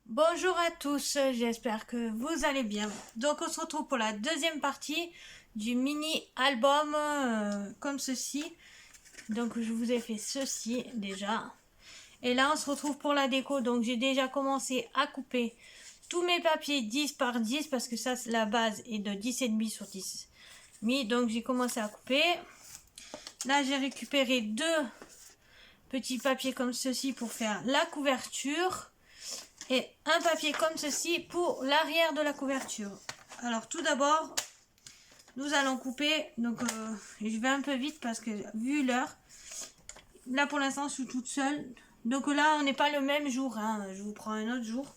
Bonjour à tous, j'espère que vous allez bien. Donc on se retrouve pour la deuxième partie du mini album comme ceci. Donc je vous ai fait ceci déjà. Et là on se retrouve pour la déco. Donc j'ai déjà commencé à couper tous mes papiers 10 par 10 parce que ça la base est de 10,5 sur 10. Donc j'ai commencé à couper. Là j'ai récupéré deux petits papiers comme ceci pour faire la couverture. Et un papier comme ceci pour l'arrière de la couverture. Alors tout d'abord, nous allons couper. Donc je vais un peu vite parce que vu l'heure, là pour l'instant je suis toute seule. Donc là on n'est pas le même jour, hein. Je vous prends un autre jour.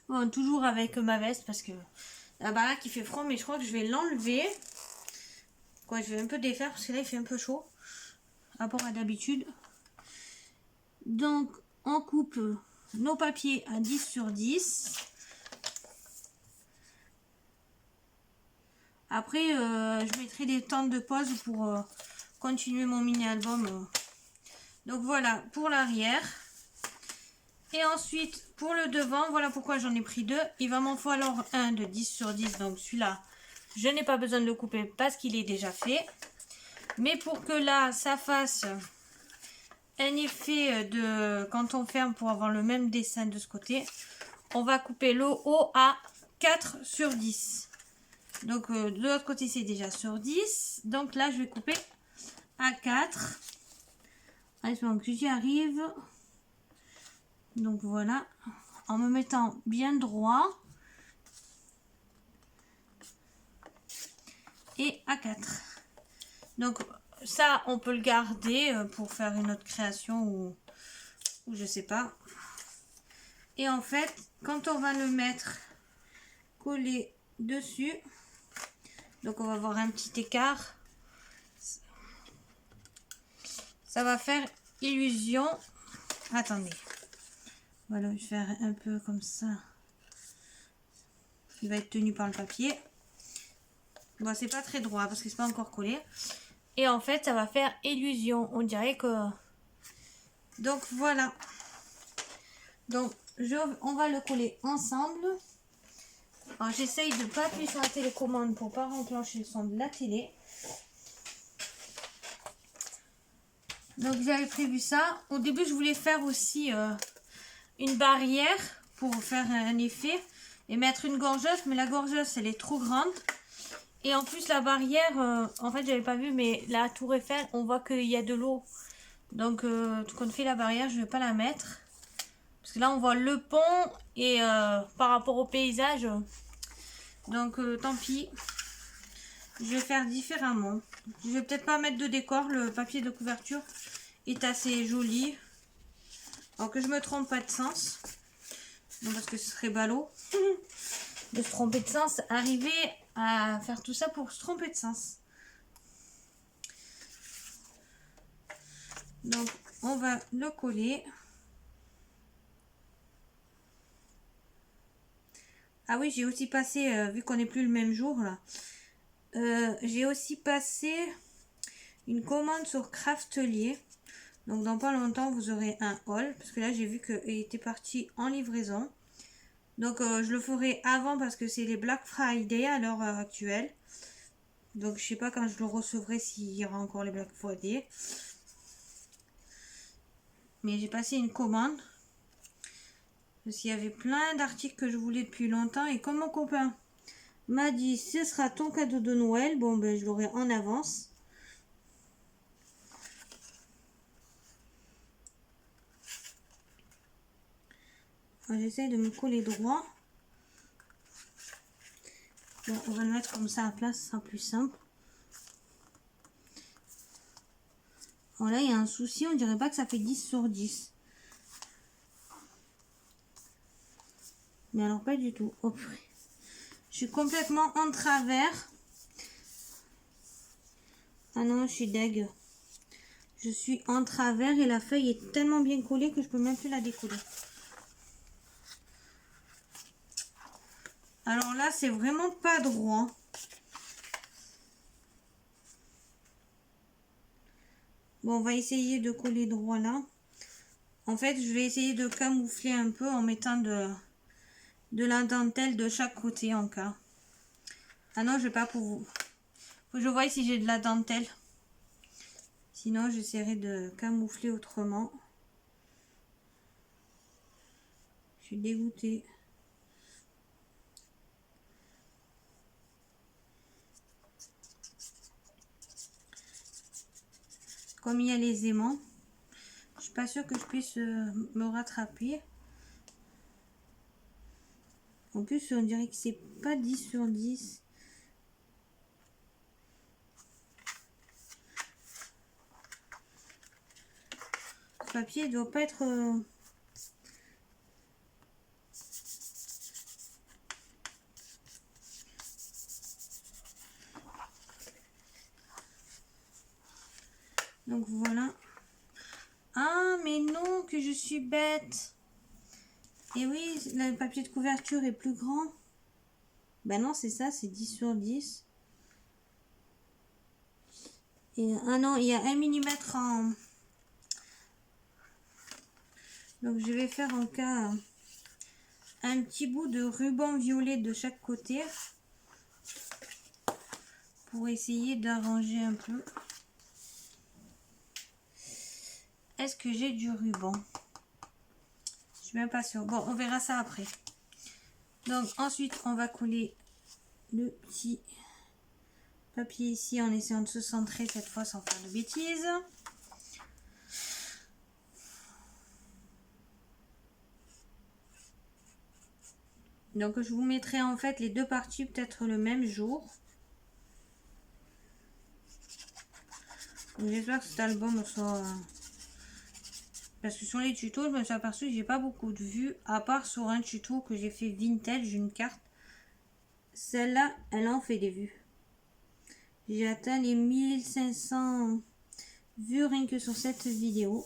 Bon, toujours avec ma veste parce que la baraque il fait froid, mais je crois que je vais l'enlever. Quoi, je vais un peu défaire parce que là il fait un peu chaud. Rapport à d'habitude. Donc on coupe nos papiers à 10 sur 10. Après, je mettrai des temps de pause pour continuer mon mini-album. Donc voilà, pour l'arrière. Et ensuite, pour le devant, voilà pourquoi j'en ai pris deux. Il va m'en falloir un de 10 sur 10. Donc celui-là, je n'ai pas besoin de le couper parce qu'il est déjà fait. Mais pour que là, ça fasse un effet de quand on ferme pour avoir le même dessin de ce côté, on va couper le haut à 4 sur 10. Donc de l'autre côté c'est déjà sur 10. Donc là je vais couper à 4. Espérons que j'y arrive. Donc voilà. En me mettant bien droit. Et à 4. Donc ça on peut le garder pour faire une autre création ou je sais pas. Et en fait quand on va le mettre collé dessus. Donc on va avoir un petit écart. Ça va faire illusion. Attendez. Voilà, je vais faire un peu comme ça. Il va être tenu par le papier. Bon, c'est pas très droit parce que c'est pas encore collé. Et en fait, ça va faire illusion. On dirait que... Donc voilà. Donc on va le coller ensemble. Alors j'essaye de ne pas appuyer sur la télécommande pour pas enclencher le son de la télé. Donc j'avais prévu ça. Au début je voulais faire aussi une barrière pour faire un effet et mettre une gorgeuse, mais la gorgeuse elle est trop grande. Et en plus la barrière, en fait j'avais pas vu, mais la tour Eiffel on voit qu'il y a de l'eau. Donc quand on fait la barrière je vais pas la mettre. Parce que là on voit le pont et par rapport au paysage. Donc tant pis. Je vais faire différemment. Je vais peut-être pas mettre de décor. Le papier de couverture est assez joli. Alors que je me trompe pas de sens. Non, parce que ce serait ballot de se tromper de sens. Arriver à faire tout ça pour se tromper de sens. Donc on va le coller. Ah oui, j'ai aussi passé, vu qu'on n'est plus le même jour là, j'ai aussi passé une commande sur Craftelier. Donc dans pas longtemps vous aurez un haul. Parce que là j'ai vu qu'il était parti en livraison. Donc je le ferai avant parce que c'est les Black Friday à l'heure actuelle. Donc je sais pas quand je le recevrai s'il y aura encore les Black Friday. Mais j'ai passé une commande. Parce qu'il y avait plein d'articles que je voulais depuis longtemps. Et comme mon copain m'a dit ce sera ton cadeau de Noël, bon ben je l'aurai en avance. J'essaie de me coller droit. Bon, on va le mettre comme ça à plat, ce sera plus simple. Alors là il y a un souci, on dirait pas que ça fait 10 sur 10. Mais alors pas du tout. Hop. Je suis complètement en travers. Ah non, je suis deg. Je suis en travers et la feuille est tellement bien collée que je peux même plus la décoller. Alors là, c'est vraiment pas droit. Bon, on va essayer de coller droit là. En fait, je vais essayer de camoufler un peu en mettant de la dentelle de chaque côté en cas. Ah non, je vais pas pour vous. Faut que je voie si j'ai de la dentelle. Sinon, j'essaierai de camoufler autrement. Je suis dégoûtée. Comme il y a les aimants, je suis pas sûre que je puisse me rattraper. En plus, on dirait que c'est pas 10 sur 10. Le papier doit pas être... Donc voilà. Ah, mais non, que je suis bête. Et oui, le papier de couverture est plus grand. Ben non, c'est ça, c'est 10 sur 10. Et, ah non, il y a 1 millimètre en... Donc je vais faire en cas un petit bout de ruban violet de chaque côté. Pour essayer d'arranger un peu. Est-ce que j'ai du ruban? Je suis même pas sûre. Bon, on verra ça après. Donc ensuite, on va coller le petit papier ici en essayant de se centrer cette fois sans faire de bêtises. Donc je vous mettrai en fait les deux parties peut-être le même jour. J'espère que cet album soit... Parce que sur les tutos, je me suis aperçue que j'ai pas beaucoup de vues, à part sur un tuto que j'ai fait vintage, une carte. Celle-là, elle en fait des vues. J'ai atteint les 1500 vues rien que sur cette vidéo.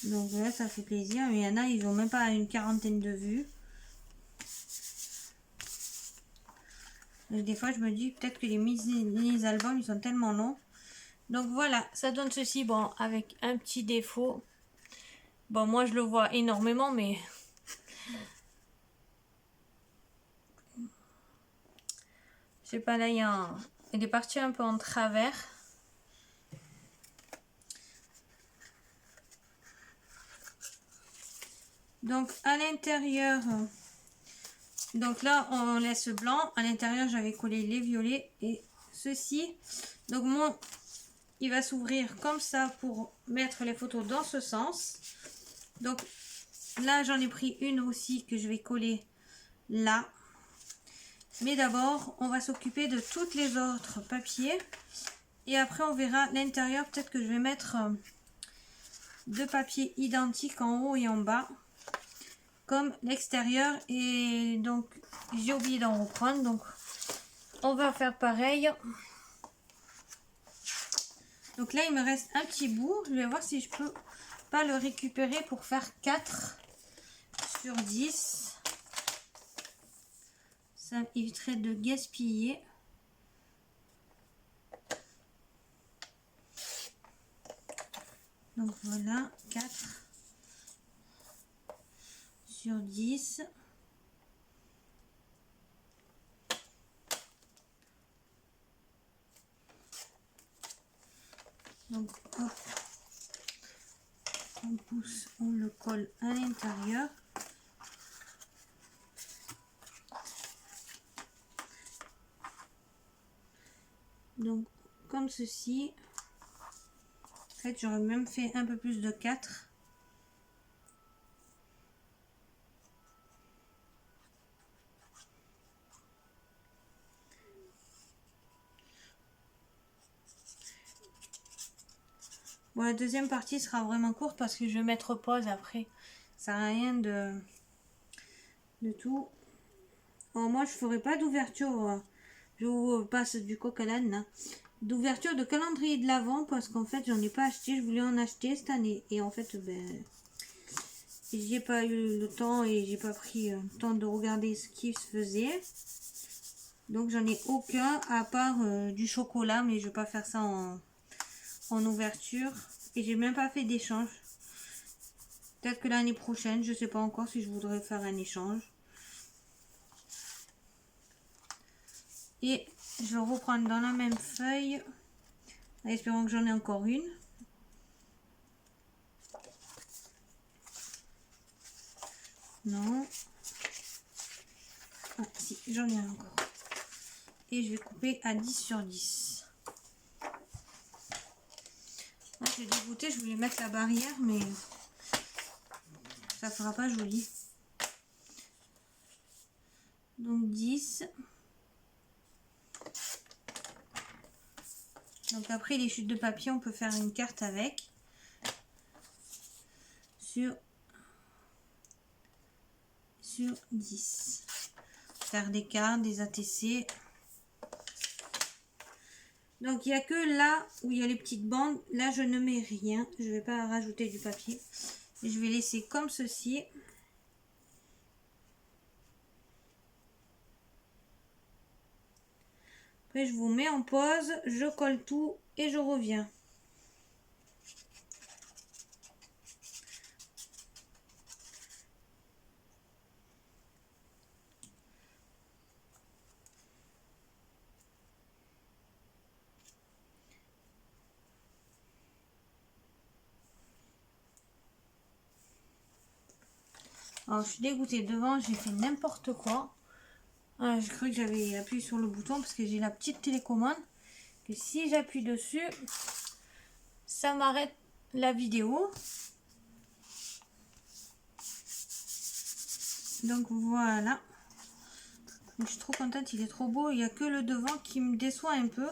Donc là, ça fait plaisir. Mais il y en a, ils ont même pas une quarantaine de vues. Et des fois, je me dis peut-être que les mini-albums, ils sont tellement longs. Donc voilà, ça donne ceci, bon, avec un petit défaut. Bon, moi, je le vois énormément, mais... Je sais pas, là, il y a un... Il est parti un peu en travers. Donc, à l'intérieur... Donc là, on laisse blanc. À l'intérieur, j'avais collé les violets et ceci. Donc, il va s'ouvrir comme ça pour mettre les photos dans ce sens. Donc, là, j'en ai pris une aussi que je vais coller là. Mais d'abord, on va s'occuper de toutes les autres papiers. Et après, on verra l'intérieur. Peut-être que je vais mettre deux papiers identiques en haut et en bas. Comme l'extérieur. Et donc, j'ai oublié d'en reprendre. Donc, on va faire pareil. Donc là, il me reste un petit bout. Je vais voir si je peux pas le récupérer pour faire 4 sur 10. Ça éviterait de gaspiller. Donc voilà, 4 sur 10. Donc hop, on pousse, on le colle à l'intérieur. Donc comme ceci. En fait, j'aurais même fait un peu plus de 4. Bon, la deuxième partie sera vraiment courte parce que je vais mettre pause après. Ça sert à rien de tout. Bon, moi, je ferai pas d'ouverture. Je vous passe du coq à l'âne. D'ouverture de calendrier de l'Avent parce qu'en fait, j'en ai pas acheté. Je voulais en acheter cette année. Et en fait, ben, j'ai pas eu le temps et j'ai pas pris le temps de regarder ce qui se faisait. Donc, j'en ai aucun à part du chocolat. Mais je vais pas faire ça en ouverture et j'ai même pas fait d'échange. Peut-être que l'année prochaine, je sais pas encore si je voudrais faire un échange. Et je vais reprendre dans la même feuille, en espérant que j'en ai encore une. Non. Ah si, j'en ai encore. Et je vais couper à 10 sur 10. Ah, je suis dégoûtée, je voulais mettre la barrière, mais ça fera pas joli. Donc 10. Donc après les chutes de papier, on peut faire une carte avec. Sur 10. Faire des cartes, des ATC. Donc il n'y a que là où il y a les petites bandes. Là je ne mets rien. Je ne vais pas rajouter du papier. Je vais laisser comme ceci. Après je vous mets en pause. Je colle tout et je reviens. Alors je suis dégoûtée, devant j'ai fait n'importe quoi. Ah, j'ai cru que j'avais appuyé sur le bouton parce que j'ai la petite télécommande. Que si j'appuie dessus, ça m'arrête la vidéo. Donc voilà. Je suis trop contente, il est trop beau. Il n'y a que le devant qui me déçoit un peu.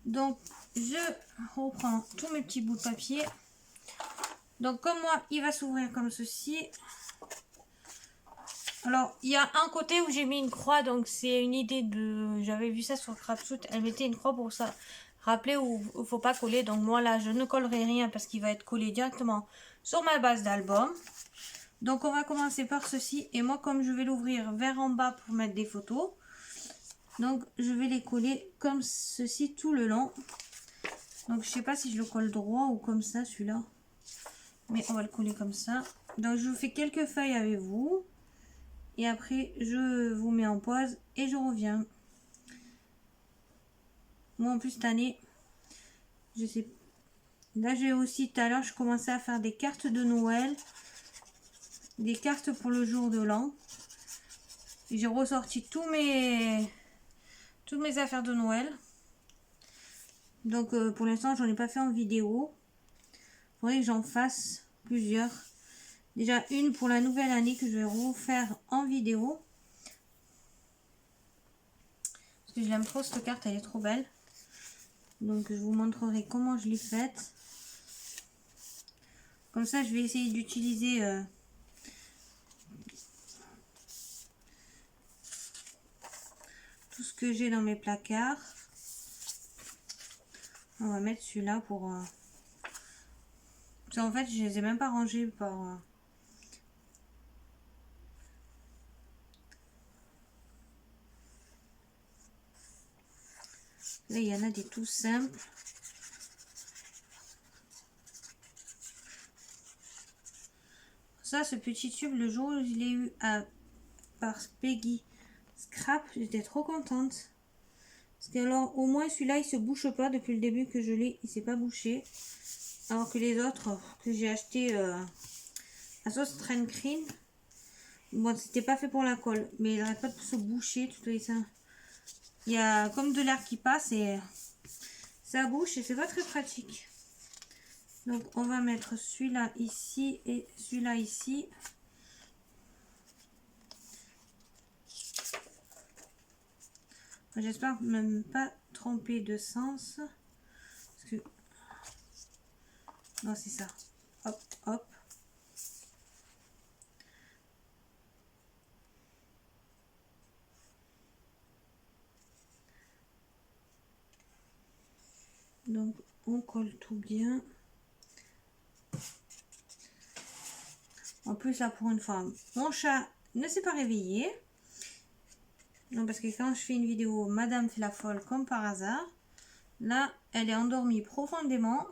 Donc je reprends tous mes petits bouts de papier. Donc comme moi, il va s'ouvrir comme ceci. Alors il y a un côté où j'ai mis une croix, donc c'est une idée de... J'avais vu ça sur Crapshoot, elle mettait une croix pour ça. Rappeler où il ne faut pas coller. Donc moi là, je ne collerai rien parce qu'il va être collé directement sur ma base d'album. Donc on va commencer par ceci. Et moi, comme je vais l'ouvrir vers en bas pour mettre des photos, donc je vais les coller comme ceci tout le long. Donc je sais pas si je le colle droit ou comme ça celui-là. Mais on va le coller comme ça. Donc je vous fais quelques feuilles avec vous. Et après je vous mets en pause et je reviens. Moi en plus cette année, je sais. Là j'ai aussi tout à l'heure je commençais à faire des cartes de Noël. Des cartes pour le jour de l'an. J'ai ressorti toutes mes affaires de Noël. Donc pour l'instant j'en ai pas fait en vidéo. Il faudrait que j'en fasse plusieurs. Déjà une pour la nouvelle année que je vais refaire en vidéo. Parce que j'aime trop cette carte, elle est trop belle. Donc je vous montrerai comment je l'ai faite. Comme ça je vais essayer d'utiliser tout ce que j'ai dans mes placards. On va mettre celui-là pour... Parce qu'en fait je les ai même pas rangés par... Là, il y en a des tout simples. Ça, ce petit tube, le jour où je l'ai eu par Peggy Scrap, j'étais trop contente. Parce que alors, au moins, celui-là, il se bouche pas. Depuis le début que je l'ai, il s'est pas bouché. Alors que les autres que j'ai acheté à sauce Train Cream, bon, c'était pas fait pour la colle. Mais il n'arrête pas de se boucher, tout ça. Il y a comme de l'air qui passe et ça bouche et c'est pas très pratique. Donc on va mettre celui-là ici et celui-là ici. J'espère même pas tromper de sens. Parce que... Non, c'est ça. Hop, hop. Donc on colle tout bien. En plus là pour une fois, mon chat ne s'est pas réveillé. Non parce que quand je fais une vidéo, madame fait la folle comme par hasard. Là, elle est endormie profondément.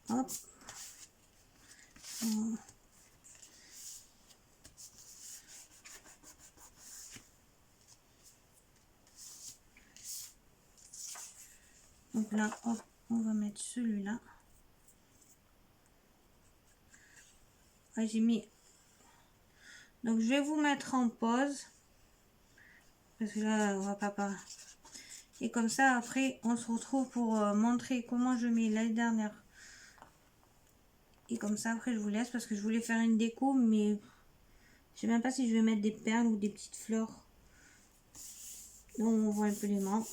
Hop. Donc là, hop, on va mettre celui-là. Ah, j'ai mis. Donc je vais vous mettre en pause. Parce que là, on va pas. Et comme ça, après, on se retrouve pour montrer comment je mets l'année dernière. Et comme ça, après, je vous laisse parce que je voulais faire une déco, mais je sais même pas si je vais mettre des perles ou des petites fleurs. Donc, on voit un peu les mains.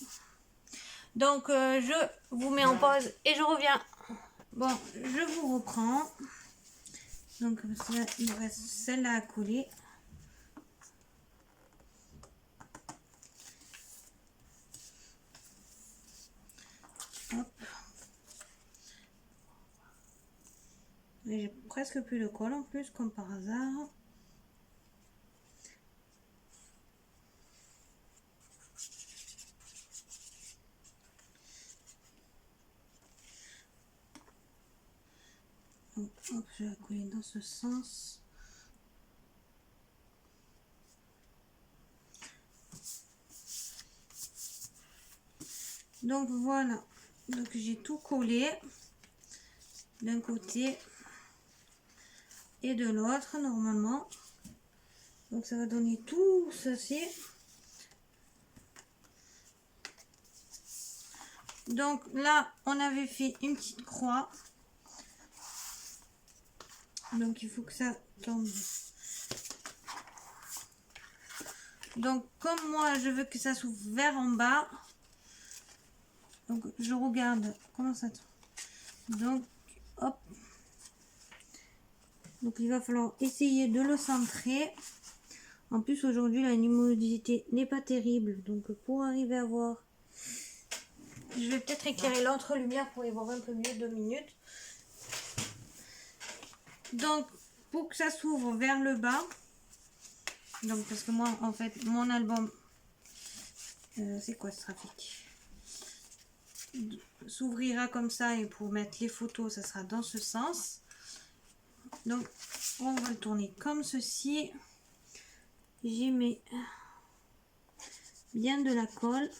Donc, je vous mets en pause et je reviens. Bon, je vous reprends. Donc, là, il me reste celle-là à coller. Hop. J'ai presque plus de colle en plus, comme par hasard. Donc, hop, je vais coller dans ce sens. Donc voilà, donc j'ai tout collé d'un côté et de l'autre normalement. Donc ça va donner tout ceci. Donc là, on avait fait une petite croix. Donc il faut que ça tombe. Donc comme moi, je veux que ça s'ouvre vers en bas. Donc je regarde comment ça tombe. Donc hop. Donc il va falloir essayer de le centrer. En plus aujourd'hui la luminosité n'est pas terrible. Donc pour arriver à voir. Je vais peut-être éclairer l'autre lumière pour y voir un peu mieux 2 minutes. Donc, pour que ça s'ouvre vers le bas, donc parce que moi, en fait, mon album, c'est quoi ce trafic? S'ouvrira comme ça et pour mettre les photos, ça sera dans ce sens. Donc, on va le tourner comme ceci. J'y mets bien de la colle.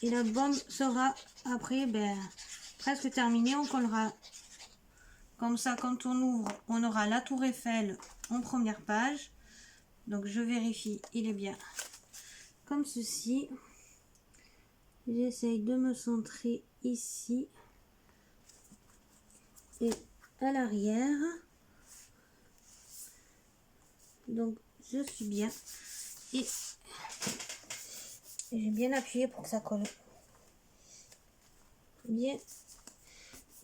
Et l'album sera après presque terminé. On collera comme ça quand on ouvre. On aura la tour Eiffel en première page. Donc je vérifie, il est bien comme ceci. J'essaye de me centrer ici et à l'arrière. Donc je suis bien et j'ai bien appuyé pour que ça colle bien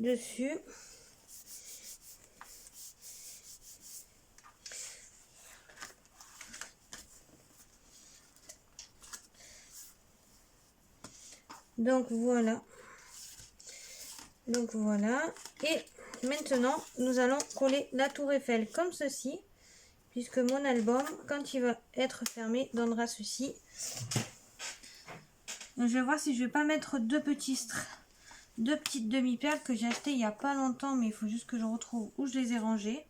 dessus. Donc voilà. Donc voilà. Et maintenant, nous allons coller la tour Eiffel comme ceci. Puisque mon album, quand il va être fermé, donnera ceci. Donc, je vais voir si je vais pas mettre deux petites demi-perles que j'ai achetées il n'y a pas longtemps. Mais il faut juste que je retrouve où je les ai rangées.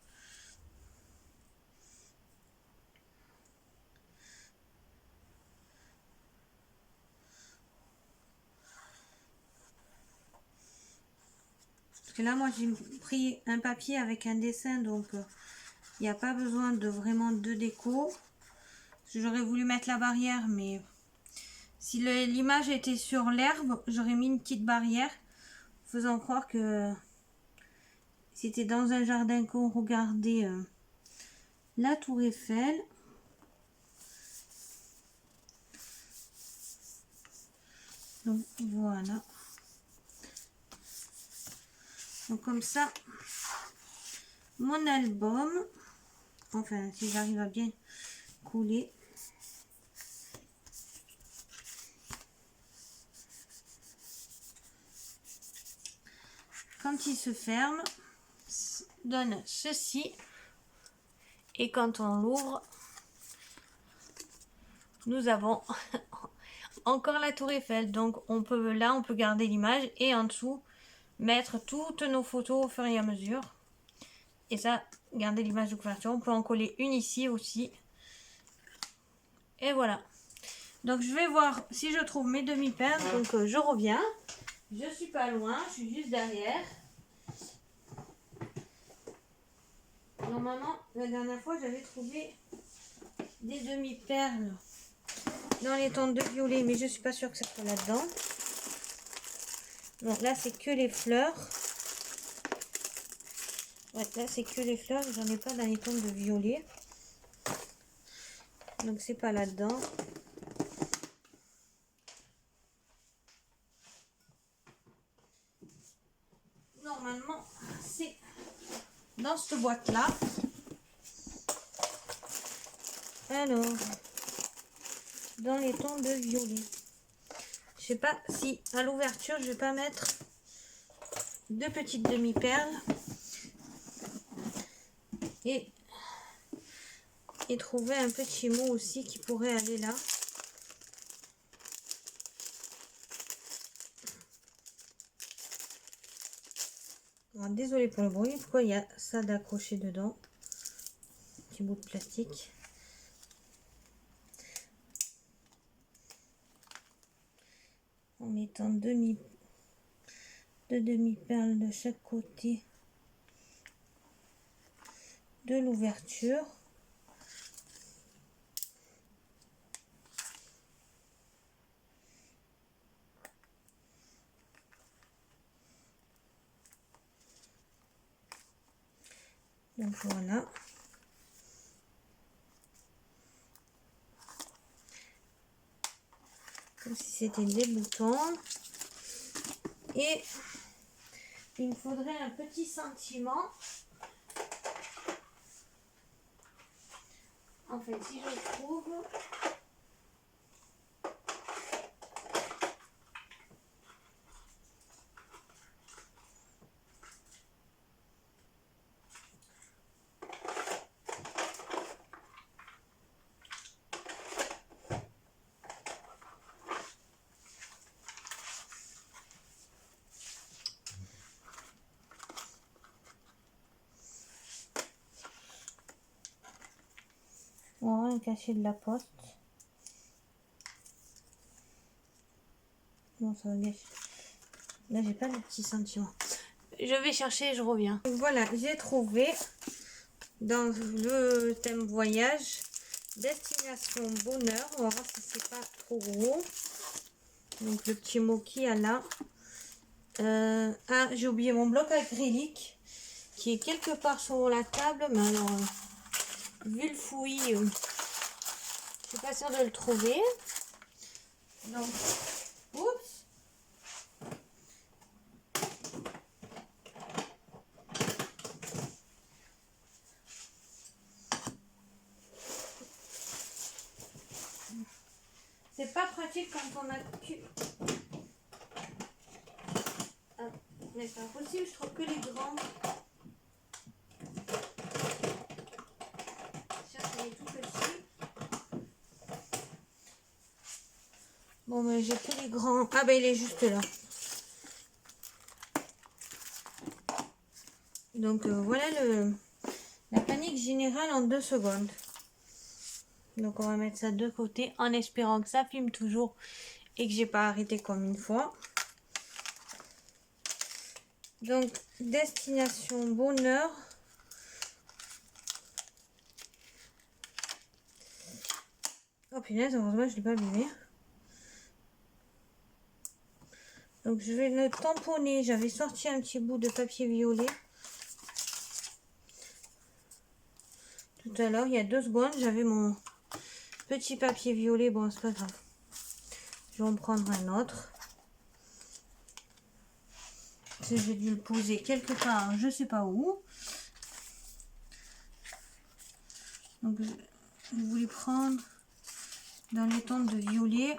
Parce que là, moi, j'ai pris un papier avec un dessin. Donc, il n'y a pas besoin de vraiment de déco. J'aurais voulu mettre la barrière, mais si l'image était sur l'herbe, j'aurais mis une petite barrière, faisant croire que c'était dans un jardin qu'on regardait la tour Eiffel. Donc voilà. Donc comme ça, mon album, enfin si j'arrive à bien couler. quand il se ferme, donne ceci. Et quand on l'ouvre, nous avons encore la tour Eiffel. Donc on peut garder l'image et en dessous mettre toutes nos photos au fur et à mesure. Et ça, garder l'image de couverture. On peut en coller une ici aussi. Et voilà. Donc je vais voir si je trouve mes demi-perles. Donc je reviens. Je suis pas loin, je suis juste derrière. Normalement, la dernière fois, j'avais trouvé des demi-perles dans les tons de violet, mais je suis pas sûre que ça soit là-dedans. Donc là, c'est que les fleurs. Ouais, là, c'est que les fleurs. J'en ai pas dans les tons de violet. Donc, c'est pas là-dedans. Normalement, c'est dans cette boîte-là. Alors, dans les tons de violet. Je sais pas si à l'ouverture, je vais pas mettre deux petites demi-perles. Et trouver un petit mot aussi qui pourrait aller là. Alors, désolée pour le bruit. Pourquoi il y a ça d'accroché dedans? Petit bout de plastique. En mettant deux demi-perles de chaque côté de l'ouverture. Donc voilà. Comme si c'était des boutons. Et il me faudrait un petit sentiment. En fait, si je le trouve. On va un cachet de la poste. Non, ça va gâcher. Là, j'ai pas de petit sentiment. Je vais chercher et je reviens. Donc, voilà, j'ai trouvé dans le thème voyage destination bonheur. On va voir si c'est pas trop gros. Donc le petit mot qu'il y a là. Ah, j'ai oublié mon bloc acrylique qui est quelque part sur la table, mais alors vu le fouillis, je suis pas sûre de le trouver. Donc, oups. C'est pas pratique quand on a que... Ah, mais c'est pas possible, je trouve que les grands. Cherche les tout petits. Bon, mais j'ai que les grands. Ah, ben il est juste là. Donc voilà la panique générale en 2 secondes. Donc on va mettre ça de côté en espérant que ça filme toujours et que j'ai pas arrêté comme une fois. Donc destination bonheur. Oh punaise, heureusement je l'ai pas abîmé. Donc je vais le tamponner. J'avais sorti un petit bout de papier violet tout à l'heure, il y a 2 secondes. J'avais mon petit papier violet. Bon, c'est pas grave. Je vais en prendre un autre. J'ai dû le poser quelque part, je sais pas où. Donc je voulais prendre dans les tons de violet.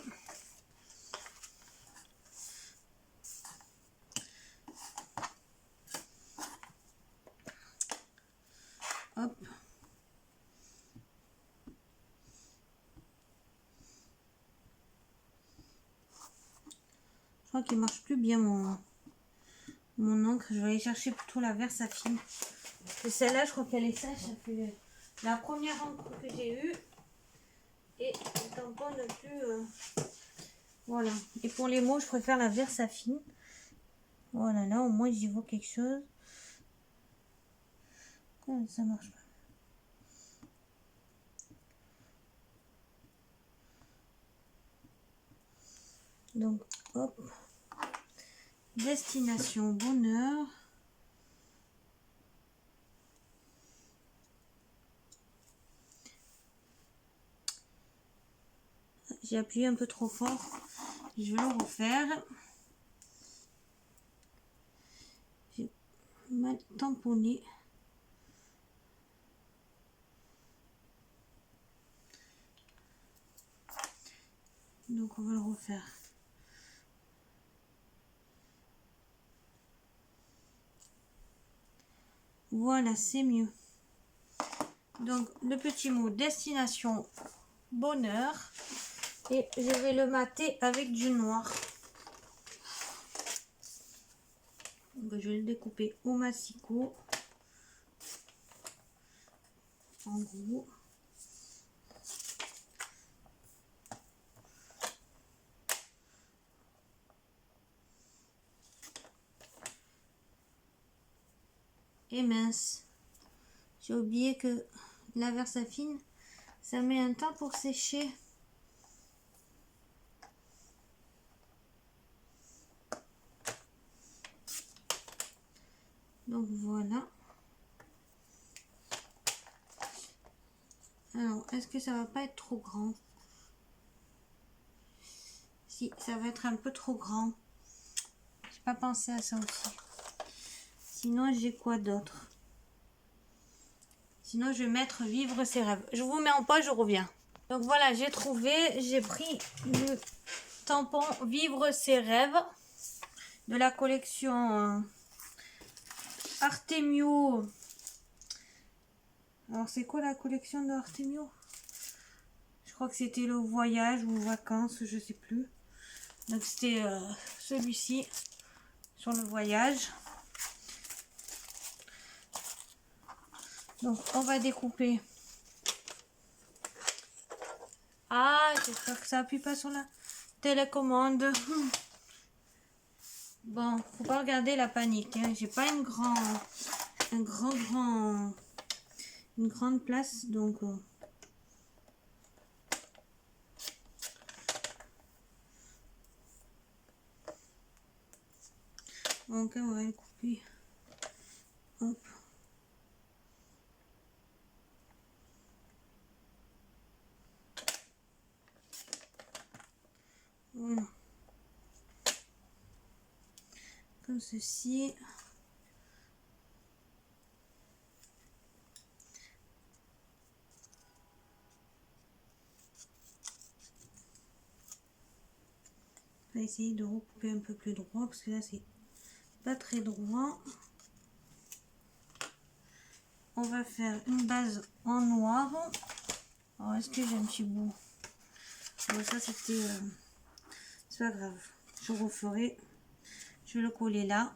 crois qu'il marche plus bien mon encre. Je vais aller chercher plutôt la Versafine. Et celle-là, je crois qu'elle est sèche. Ça fait la première encre que j'ai eue. Et le tampon ne plus... Voilà. Et pour les mots, je préfère la Versafine. Voilà, là, au moins, j'y vois quelque chose. Ça marche pas. Donc, hop. Destination bonheur. J'ai appuyé un peu trop fort. Je vais le refaire. J'ai mal tamponné. Donc on va le refaire. Voilà, c'est mieux. Donc le petit mot destination bonheur. Et je vais le mater avec du noir. Donc, je vais le découper au massicot. En gros. Et mince. J'ai oublié que la Versafine, ça met un temps pour sécher. Donc voilà. Alors, est-ce que ça va pas être trop grand? Si, ça va être un peu trop grand. J'ai pas pensé à ça aussi. Sinon, j'ai quoi d'autre? Sinon, je vais mettre vivre ses rêves. Je vous mets en pause, je reviens. Donc voilà, j'ai trouvé, j'ai pris le tampon vivre ses rêves de la collection Artemio. Alors, c'est quoi la collection de Artemio? Je crois que c'était le voyage ou vacances, je sais plus. Donc, c'était celui-ci sur le voyage. Donc, on va découper. Ah, j'espère que ça appuie pas sur la télécommande. Bon, faut pas regarder la panique. Hein. J'ai pas une grande place, donc. Donc, on va le couper. Hop. Voilà. Comme ceci. On va essayer de recouper un peu plus droit parce que là c'est pas très droit. On va faire une base en noir. Alors est-ce que j'ai un petit bout? Bon, ça c'était c'est pas grave, je referai. Je vais le coller là.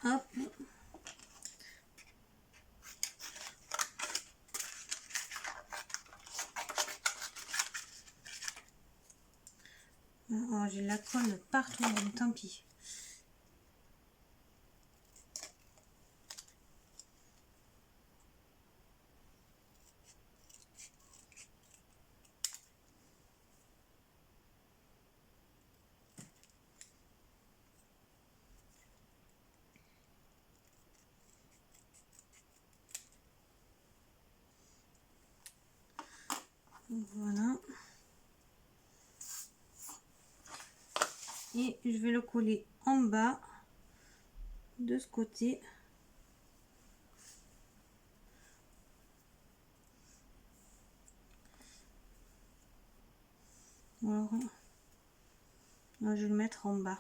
Hop. Oh, j'ai la colle partout, donc tant pis. Voilà. Et je vais le coller en bas de ce côté. Alors, là, je vais le mettre en bas.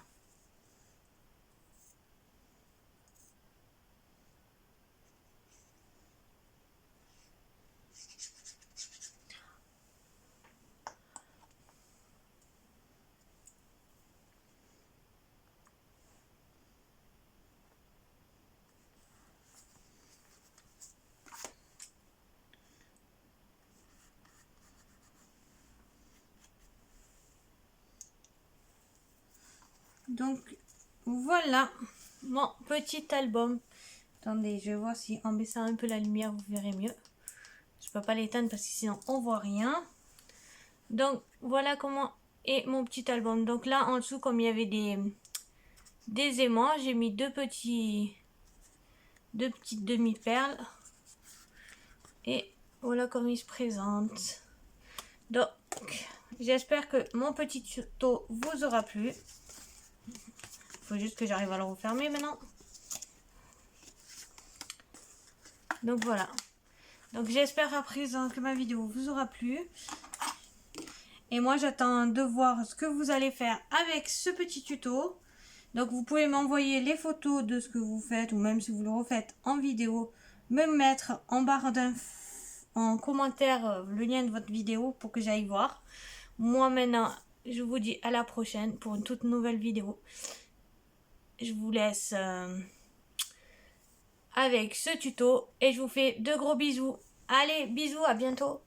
Donc voilà mon petit album. Attendez, je vais voir si en baissant un peu la lumière vous verrez mieux. Je peux pas l'éteindre parce que sinon on voit rien. Donc voilà comment est mon petit album. Donc là en dessous, comme il y avait des aimants, j'ai mis deux petites demi-perles. Et voilà comme il se présente. Donc j'espère que mon petit tuto vous aura plu. Il faut juste que j'arrive à le refermer maintenant. Donc voilà. Donc j'espère à présent que ma vidéo vous aura plu. Et moi j'attends de voir ce que vous allez faire avec ce petit tuto. Donc vous pouvez m'envoyer les photos de ce que vous faites, ou même si vous le refaites en vidéo, me mettre en barre en commentaire le lien de votre vidéo pour que j'aille voir. Moi maintenant je vous dis à la prochaine pour une toute nouvelle vidéo. Je vous laisse avec ce tuto et je vous fais de gros bisous. Allez, bisous, à bientôt.